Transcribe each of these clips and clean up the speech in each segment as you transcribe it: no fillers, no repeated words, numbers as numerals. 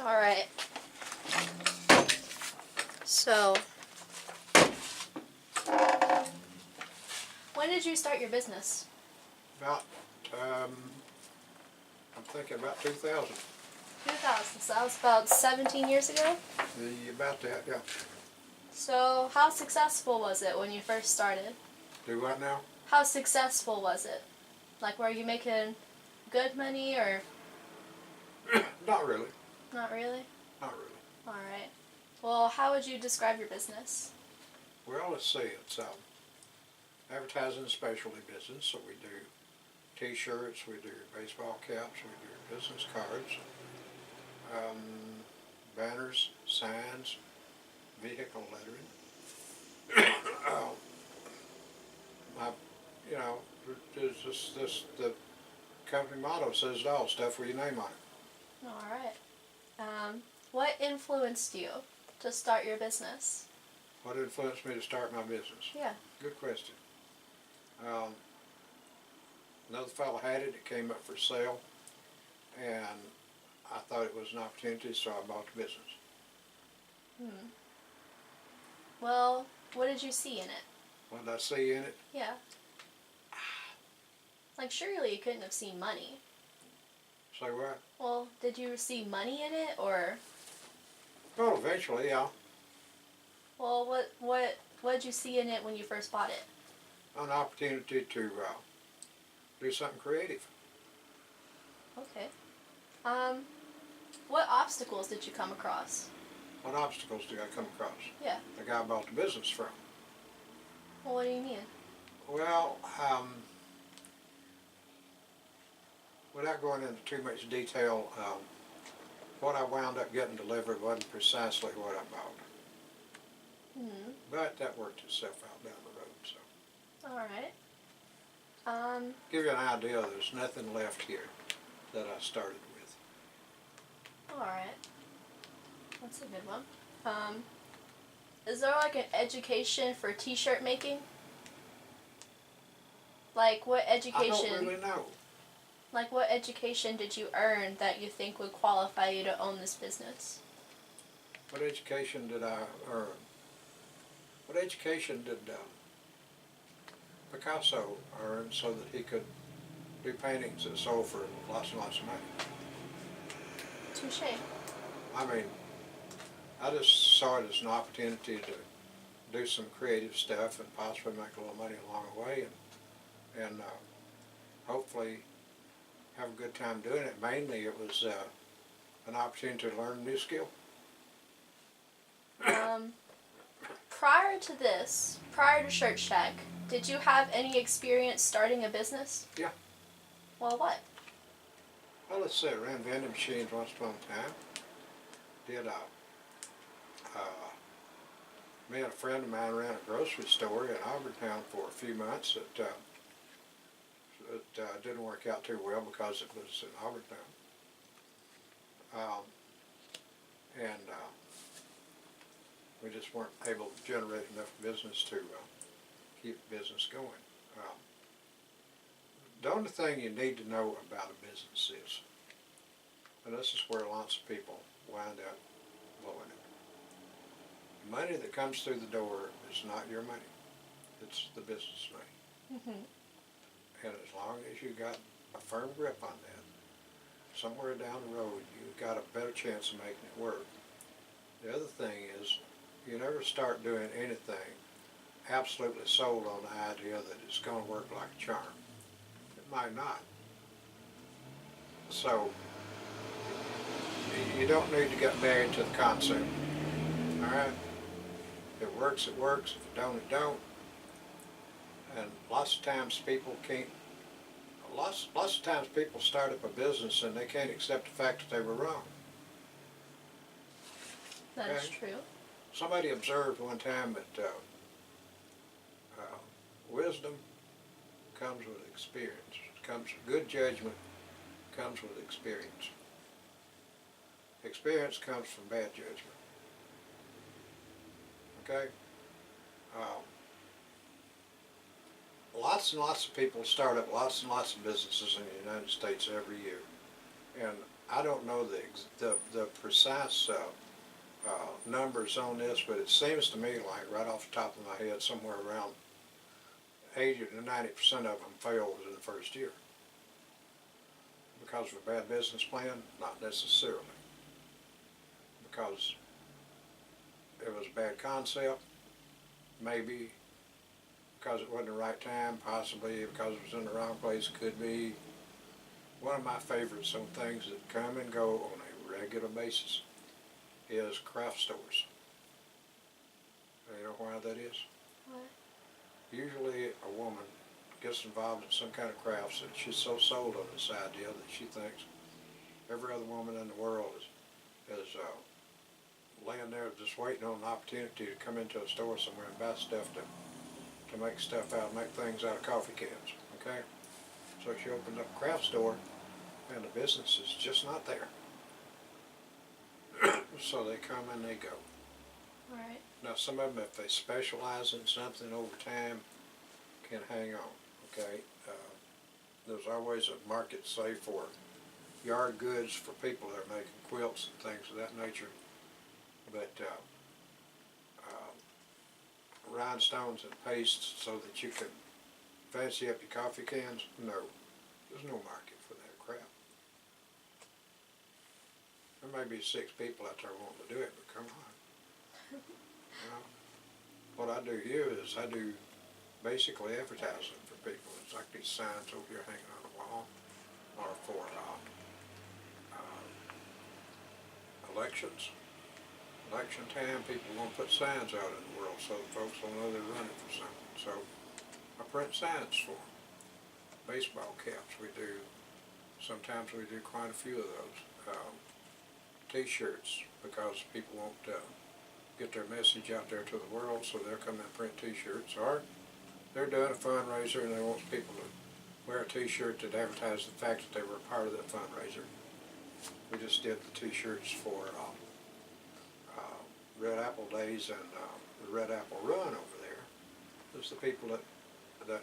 All right. So, when did you start your business? About, I'm thinking about 2000. 2000. So that was about 17 years ago. About that, yeah. So, how successful was it when you first started? Do what now? How successful was it? Like, were you making good money or Not really. not really? Not really. All right. Well, how would you describe your business? Well, let's see. It's advertising and specialty business. So we do T-shirts, we do baseball caps, we do business cards, banners, signs, vehicle lettering. My, you know, there's the company motto says it all, stuff with your name on it. All right. What influenced you to start your business? What influenced me to start my business? Yeah. Good question. Another fellow had it. It came up for sale, and I thought it was an opportunity, so I bought the business. Well, what did you see in it? What did I see in it? Yeah. Like, surely you couldn't have seen money. Say what? Well, did you see money in it, or? Well, eventually, yeah. Well, what did you see in it when you first bought it? An opportunity to do something creative. Okay. What obstacles did you come across? What obstacles did I come across? Yeah. The guy I bought the business from. Well, what do you mean? Well, without going into too much detail, what I wound up getting delivered wasn't precisely what I bought. But that worked itself out down the road. So. All right. Give you an idea, there's nothing left here that I started with. All right. That's a good one. Is there like an education for T-shirt making? Like, what education? I don't really know. Like, what education did you earn that you think would qualify you to own this business? What education did I earn? What education did Picasso earn so that he could do paintings that sold for lots and lots of money? Touché. I mean, I just saw it as an opportunity to do some creative stuff and possibly make a little money along the way, and hopefully have a good time doing it. Mainly it was an opportunity to learn a new skill. Prior to this, prior to Shirt Shack, did you have any experience starting a business? Yeah. Well, what? Well, let's say I ran vending machines once upon a time. Did me and a friend of mine ran a grocery store in Auburntown for a few months. It didn't work out too well because it was in Auburntown. We just weren't able to generate enough business to keep the business going. The only thing you need to know about a business is, and this is where lots of people wind up blowing it, the money that comes through the door is not your money. It's the business money. And as long as you got a firm grip on that, somewhere down the road you've got a better chance of making it work. The other thing is, you never start doing anything absolutely sold on the idea that it's going to work like a charm. It might not. So you don't need to get married to the concept. All right? If it works, it works. If it don't, it don't. And lots of times people can't. Lots of times people start up a business and they can't accept the fact that they were wrong. That is true. Somebody observed one time that wisdom comes with experience. Good judgment comes with experience. Experience comes from bad judgment. Okay? Lots and lots of people start up lots and lots of businesses in the United States every year. And I don't know the precise numbers on this, but it seems to me like right off the top of my head, somewhere around 80 to 90% of them failed in the first year. Because of a bad business plan? Not necessarily. Because it was a bad concept? Maybe. Because it wasn't the right time? Possibly. Because it was in the wrong place? Could be. One of my favorites on things that come and go on a regular basis is craft stores. You know why that is? What? Usually a woman gets involved in some kind of crafts and she's so sold on this idea that she thinks every other woman in the world is laying there just waiting on an opportunity to come into a store somewhere and buy stuff to make stuff out, make things out of coffee cans, okay? So she opened up a craft store and the business is just not there. So they come and they go. Right. Now some of them, if they specialize in something over time, can hang on, okay? There's always a market, say, for yard goods for people that are making quilts and things of that nature. But rhinestones and pastes so that you can fancy up your coffee cans, no. There's no market for that crap. There may be 6 people out there wanting to do it, but come on. You know, what I do here is I do basically advertising for people. It's like these signs over here hanging on the wall, or for elections. Election time, people want to put signs out in the world so that folks will know they're running for something. So I print signs for them. Baseball caps, we do. Sometimes we do quite a few of those. T-shirts, because people want to get their message out there to the world, so they'll come and print T-shirts. Or they're doing a fundraiser and they want people to wear a T-shirt that advertises the fact that they were a part of that fundraiser. We just did the T-shirts for Red Apple Days and the Red Apple Run over there. There's the people that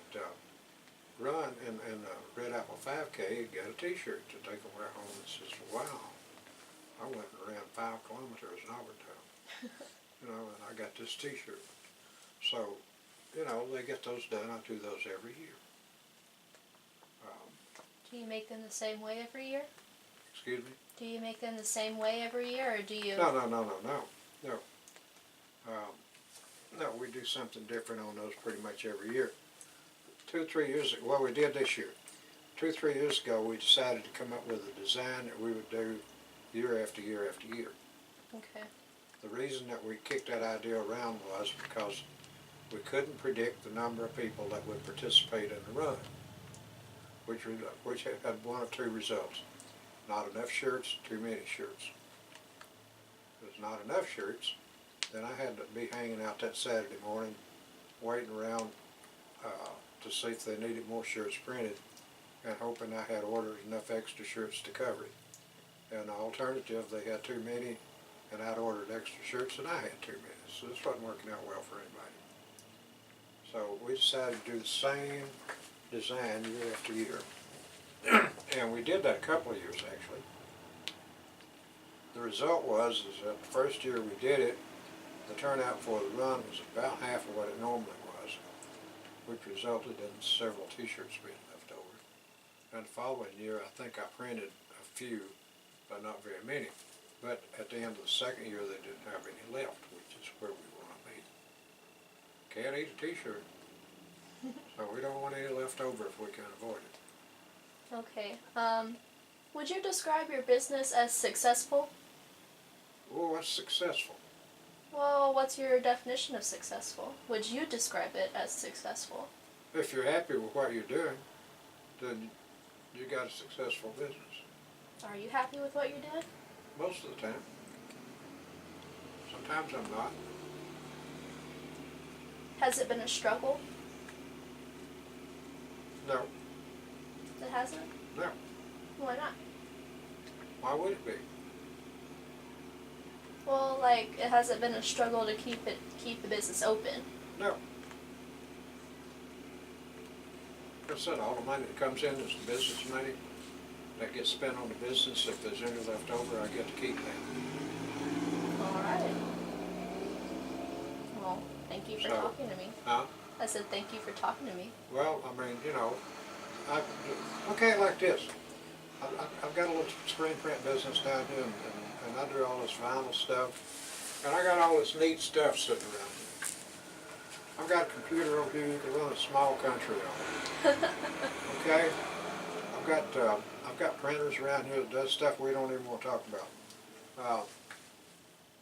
run in the Red Apple 5K get a T-shirt that they can wear home that says, wow, I went and ran 5 kilometers in Auburn. You know, and I got this T-shirt. So, you know, they get those done. I do those every year. Do you make them the same way every year? Excuse me? Do you make them the same way every year, or do you? No. No, we do something different on those pretty much every year. 2 or 3 years ago, well, we did this year. 2 or 3 years ago, we decided to come up with a design that we would do year after year after year. Okay. The reason that we kicked that idea around was because we couldn't predict the number of people that would participate in the run, which had 1 or 2 results. Not enough shirts, too many shirts. If there's not enough shirts, then I had to be hanging out that Saturday morning, waiting around to see if they needed more shirts printed, and hoping I had ordered enough extra shirts to cover it. And the alternative, they had too many, and I'd ordered extra shirts and I had too many. So this wasn't working out well for anybody. So we decided to do the same design year after year. And we did that a couple of years actually. The result was is that the first year we did it, the turnout for the run was about half of what it normally was, which resulted in several T-shirts being left over. And the following year, I think I printed a few, but not very many. But at the end of the second year, they didn't have any left, which is where we want to be. Can't eat a T-shirt, so we don't want any left over if we can avoid it. Okay. Would you describe your business as successful? Well, what's successful? Well, what's your definition of successful? Would you describe it as successful? If you're happy with what you're doing, then you got a successful business. Are you happy with what you're doing? Most of the time. Sometimes I'm not. Has it been a struggle? No. It hasn't? No. Why not? Why would it be? Well, like, it hasn't been a struggle to keep the business open. No. Like I said, all the money that comes in is the business money. They that gets spent on the business, if there's any left over, I get to keep that. Alright. Well, thank you for So- talking to me. Huh? I said thank you for talking to me. Well, I mean, you know, I look at it like this. I've got a little screen print business down here, and I do all this vinyl stuff, and I got all this neat stuff sitting around here. I've got a computer over here you can run a small country on. Okay? I've got printers around here that does stuff we don't even want to talk about.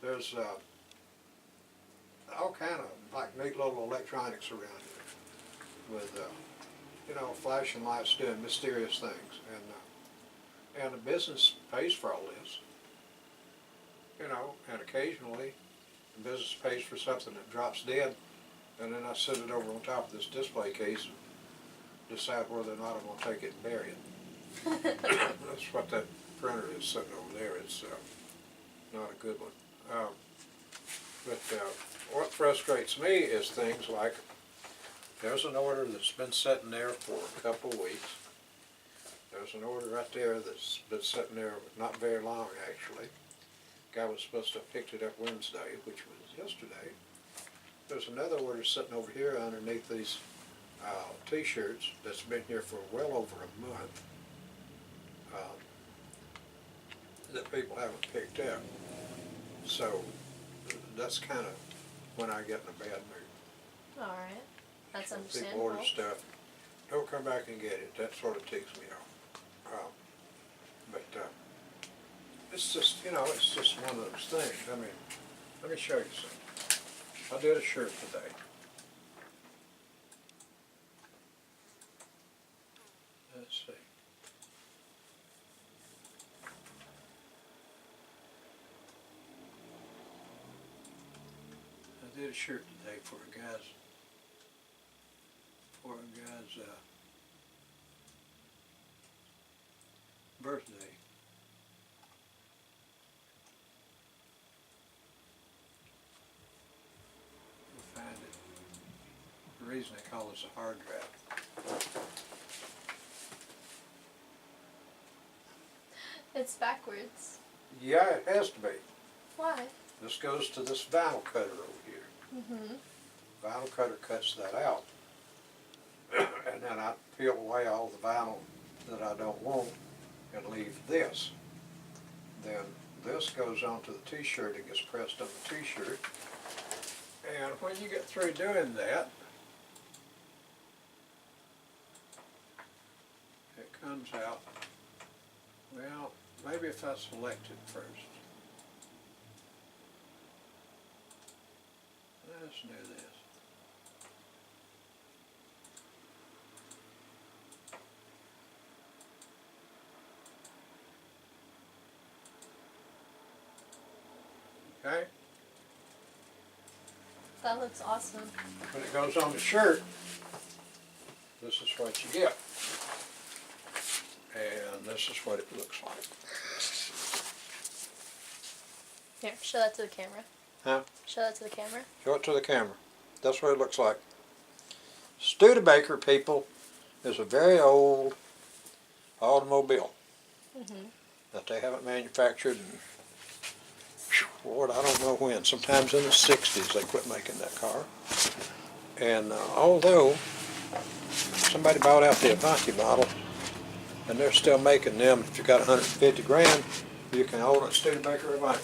There's all kind of like neat little electronics around here with you know, flashing lights doing mysterious things, and the business pays for all this. You know, and occasionally the business pays for something that drops dead, and then I set it over on top of this display case and decide whether or not I'm going to take it and bury it. That's what that printer is sitting over there. It's not a good one. But what frustrates me is things like, there's an order that's been sitting there for a couple of weeks. There's an order right there that's been sitting there not very long, actually. Guy was supposed to have picked it up Wednesday, which was yesterday. There's another order sitting over here underneath these T-shirts that's been here for well over a month that people haven't picked up. So that's kind of when I get in a bad mood. Alright. That's People understandable. order stuff, don't come back and get it. That sort of ticks me off. But it's just, you know, it's just one of those things. I mean, let me show you something. I did a shirt today. Let's see. I did a shirt today for a guy's birthday. We'll find it. The reason they call this a hard drive. It's backwards. Yeah, it has to be. Why? This goes to this vinyl cutter over here. Mm-hmm. Vinyl cutter cuts that out. And then I peel away all the vinyl that I don't want and leave this. Then this goes onto the T-shirt and gets pressed on the T-shirt. And when you get through doing that, it comes out, well, maybe if I select it first. Let's do this. Okay? That looks awesome. When it goes on the shirt, this is what you get. And this is what it looks like. Here, show that to the camera. Huh? Show that to the camera. Show it to the camera. That's what it looks like. Studebaker, people, is a very old automobile that they haven't manufactured in, Lord, I don't know when. Sometimes in the 60s they quit making that car. And although somebody bought out the Avanti model, and they're still making them, if you got 150 grand, you can own a Studebaker Avanti.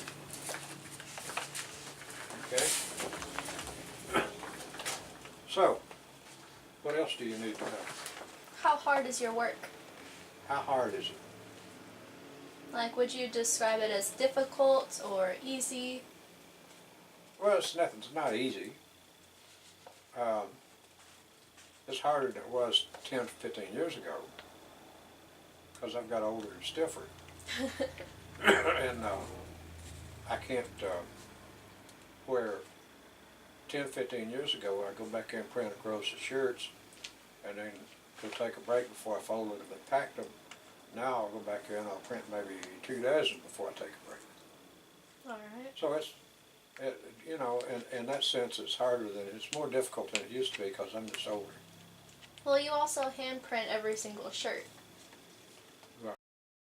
Okay? So, what else do you need to know? How hard is your work? How hard is it? Like, would you describe it as difficult or easy? Well, it's not easy. It's harder than it was 10, 15 years ago because I've got older and stiffer. And I can't, where 10, 15 years ago I go back there and print a gross of shirts and then go take a break before I folded them and packed them. Now I'll go back there and I'll print maybe 2 dozen before I take a break. Alright. So you know, in that sense it's harder it's more difficult than it used to be because I'm just older. Well, you also hand print every single shirt.